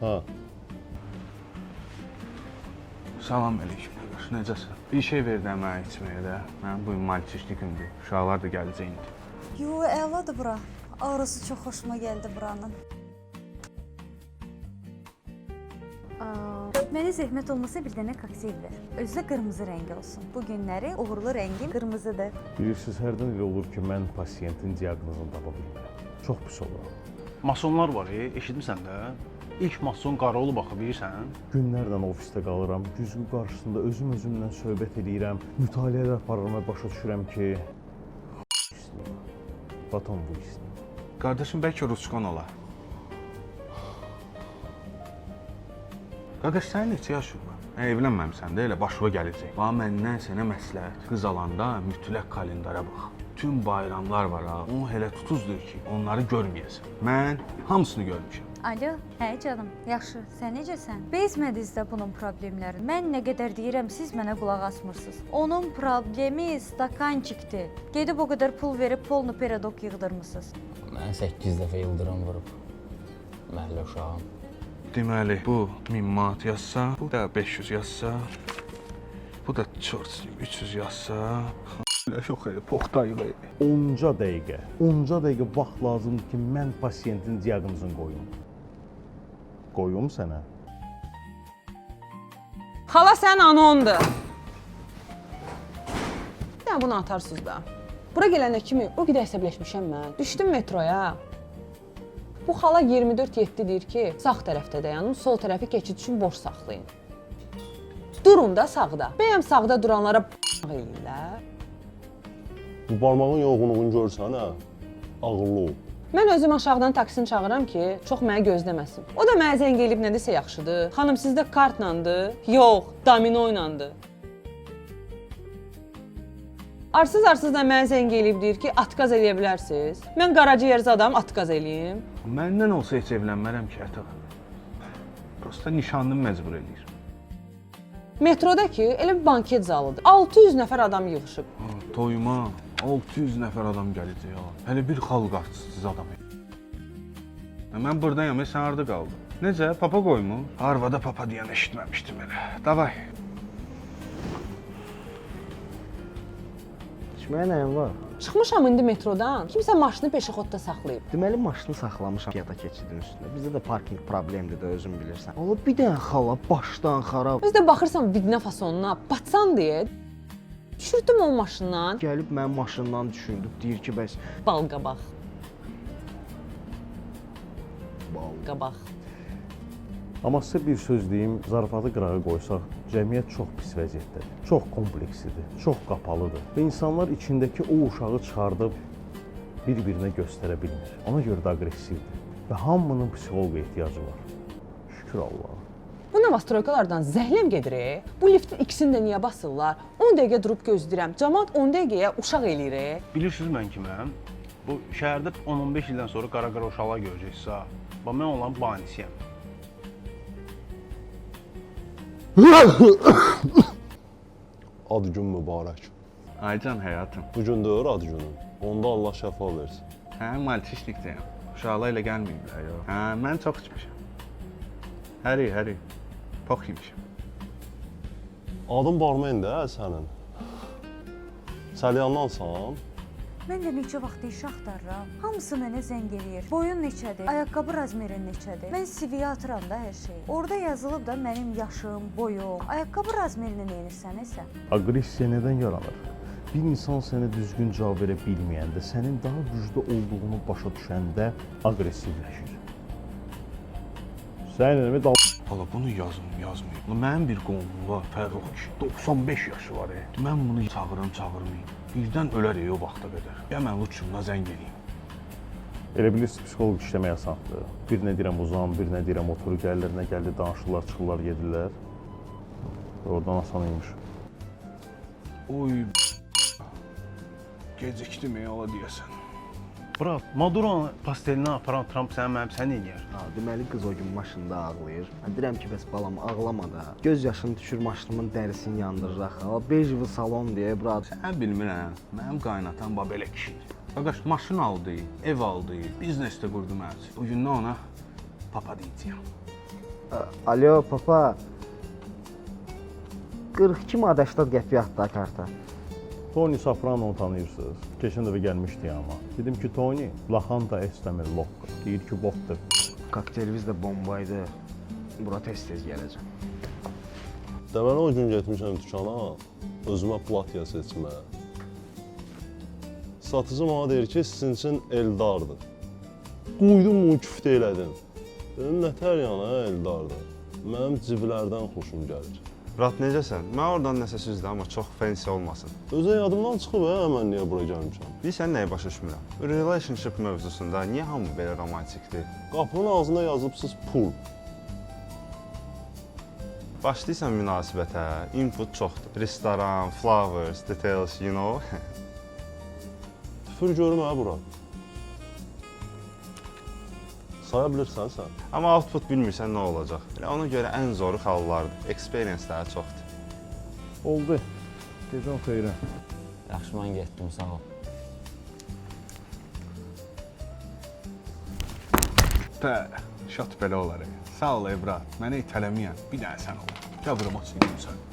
Ha. Salam əleykum qardaş, necəsən? Bir şey verdi mənə içməyə də. Mənim bu malçişlikimdir. Uşaqlar da gələcək indi. Yo, əladır bura. Aurası çox xoşuma gəldi buranın. Mənə zəhmət olmasa bir dənə kokteyl ver. Özü də qırmızı rəngi olsun. Bu günləri uğurlu rəngim qırmızıdır. Bilirsiniz, hərdən elə olur ki, mən pasiyentin diaqnozunu tapa bilmirəm. Çox pis olur. Masonlar var, eşitmisən də? İlk mason qara olub axı, bilirsən? Günlərdən ofisdə qalıram, güzgü qarşısında özümlə söhbət edirəm, mütaliələr aparıram və başa düşürəm ki, baton bu istəyir. Qardaşım, bəlkə Ruskon olar. Qardaş, sənin neçə yaşın var? Evlənməmsən də elə başına gələcək. Bax, məndən sənə məsləhət. Qız alanda mütləq kalendara bax. Tüm bayramlar var ha, onu elə tutuzdur ki, onları görməyəsən. Mən hamısını görmüşəm. Alo, hə canım, yaxşı, sən necəsən? Bezmədiniz də bunun problemlərini. Mən nə qədər deyirəm, siz mənə qulaq asmırsınız. Onun problemi stakançikdir. Gedib o qədər pul verib polnu peradok yığdırmısınız. Mən 8 dəfə yıldırım vurub. Məhəllə uşağım. Deməli, bu 1000 manat yazsa, bu da 500 yazsa, bu da 300 yazsa, yox elə, poxtayıq elə. Onca dəqiqə vaxt lazımdır ki, mən pasiyentin diaqnozunu qoyum. Qoyum sənə. Xala sənin anondur. Yəni bunu atarsınız da. Bura gələndə kimi o qədər əsəbləşmişəm mən. Düşdüm metroya. Bu xala 24/7 deyir ki, sağ tərəfdə dayanın, sol tərəfi keçid üçün boş saxlayın. Durun da sağda. Bəyəm sağda duranlara eləyirlər. Bu barmağın yoğunluğunu görsən, hə? Ağıllı ol. Mən özüm aşağıdan taksini çağıram ki, çox mənə gözləməsin. O da mənə zəng elib nə desə yaxşıdır. Xanım, sizdə kartlandı? Yox, domino ilandı. Arsız da mənə zəng elib deyir ki, atqaz eləyə bilərsiniz. Mən qaraciyər zadam, atqaz eləyim. Məndən olsa heç evlənmərəm ki, ətə. Prosta nişanlım məcbur eləyir. Metroda ki, elə bir banket zalıdır. 600 nəfər adam yığışıb. Toyuma 600 nəfər adam gələcək ha. Hələ bir xalq artıstsız adam. Mən buradayam, sən harda qaldın? Necə, papa qoymur? Arvada papa deyən eşitməmişdim elə. Davay. İçməyə nəyim var? Çıxmışam indi metrodan. Kimsə maşını peşəxodda saxlayıb. Deməli maşını saxlamışam piyada keçidin üstündə. Bizdə də parking problemdir də, özün bilirsən. Ola bir dənə xala başdan xarab. Özdə baxırsan vidna fasonuna, batsan deyə düşürdüm o maşından. Gəlib mənim maşından düşürdü. Deyir ki, bəs Bal qabaq. Bal qabaq. Amma sizə bir söz deyim, zarafatı qırağa qoysaq, cəmiyyət çox pis vəziyyətdədir, çox kompleksidir, çox qapalıdır və insanlar içindəki o uşağı çıxardıb bir-birinə göstərə bilmir. Ona görə də aqressivdir və hamının psixoloqa ehtiyacı var. Şükür Allaha. Bu novastroykalardan zəhləm gedir. Bu liftin ikisini də niyə basırlar? 10 dəqiqə durub gözləyirəm. Cəmaət 10 dəqiqəyə uşaq eləyir. Bilirsiniz mən kiməm? Bu şəhərdə 10-15 ildən sonra qara-qara uşaqlar görəcəksiniz ha. Bax mən onların banisiyəm. Ad gün mübarək. Aycan həyatım. Bu gündür ad günün. Onda Allah şəfa versin. Hə, malçişlikdəyəm. Uşaqlar ilə gəlməyiblər, yox. Hə, mən çox içmişəm. Həri. Pox yemişəm. Adın barmen-də sənin. Səlyandansan? Mən də neçə vaxt iş axtarıram. Hamısı mənə zəng eləyir. Boyun neçədir? Ayaqqabı razmerin neçədir? Mən CV-yə atıram da hər şeyi. Orada yazılıb da mənim yaşım, boyum. Ayaqqabı razmerini neyinirsən isə? Aqressiya nədən yaranır? Bir insan sənə düzgün cavab verə bilməyəndə, sənin daha güclü olduğunu başa düşəndə aqressivləşir. Sən eləmə dal... Hala, bunu yazmayıb. Mənim bir qonum var, Fərrux ki, 95 yaşı var. Mən bunu çağırmayım. Birdən ölər o vaxta qədər. Ya mən uçumda zəng eləyim. Elə bilirsiniz, psixoloq işləmək asandır. Birinə deyirəm uzan, birinə deyirəm otur, gəlirlər, nə gəldi, danışırlar, çıxırlar, yedirlər. Oradan asan imiş. Oy, gecikdim ola deyəsən. Bırak, Maduro'nun pastelini aparan Trump sən eləyər. ha, deməli qız o gün maşında ağlayır. Mən deyirəm ki, bəs balam ağlama da. Göz yaşını düşür maşınımın dərisini yandırıraq. Ha, bejvi salon deyə bura. Sən bilmirəm, mənim qaynatam belə kişidir. Qardaş, maşın aldı, ev aldı, biznes də qurdu mənə. Bugün ona papa deyəcəyəm. Alo, papa. 42 manat 80 qəpik atdı ha karta. Tony Soprano'nu tanıyırsınız. Keçən dəfə gəlmişdi amma. Dedim ki, Tony, laxanta estəmir lokka. Deyir ki, botdur. Kokteylimiz də bombaydı. Bura tez-tez gələcəm. Deməli o gün getmişəm dükana, özümə platya seçməyə. Satıcı mənə deyir ki, sizin üçün Eldardır. Qoydum onu küftə elədim. Dedim, nətər yəni Eldardır? Mənim ciblərdən xoşum gəlir. Murat, necəsən? Mən oradan nəsə süzdüm, amma çox fancy olmasın. Özə yadımdan çıxıb mən niyə bura gəlmişəm? Bilirsən nəyə başa düşmürəm? Relationship mövzusunda niyə hamı belə romantikdir? Qapının ağzında yazıbsız pul. Başlayırsan münasibətə, input çoxdur. Restoran, flowers, details, you know. Tüfür görüm bura. Saya bilirsən sən. Amma output bilmirsən nə olacaq. Elə ona görə ən zoru hallardır. Experience-ləri çoxdur. Oldu. Gecən xeyrə. Yaxşı, mən getdim, sağ ol. Şat belə olar. Sağ ol Evrat. Mənə itələməyən bir dənə sən ol. Gəl buram açayım sən.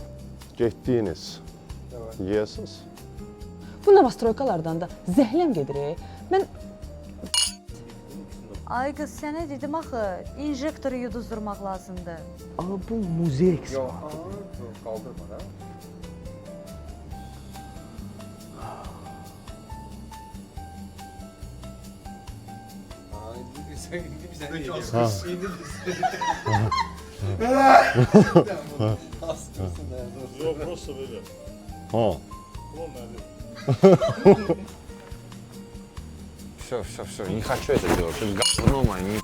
Getdiyiniz. Yeyəsiniz. Bu nastroykalardan da zəhləm gedir. Mən Ay qız, sənə dedim axı, injektoru yuduzdurmaq lazımdır. Amma bu muzey eksposu. Yox, prosta belə. Ha. Все, не хочу это делать. Говно мое,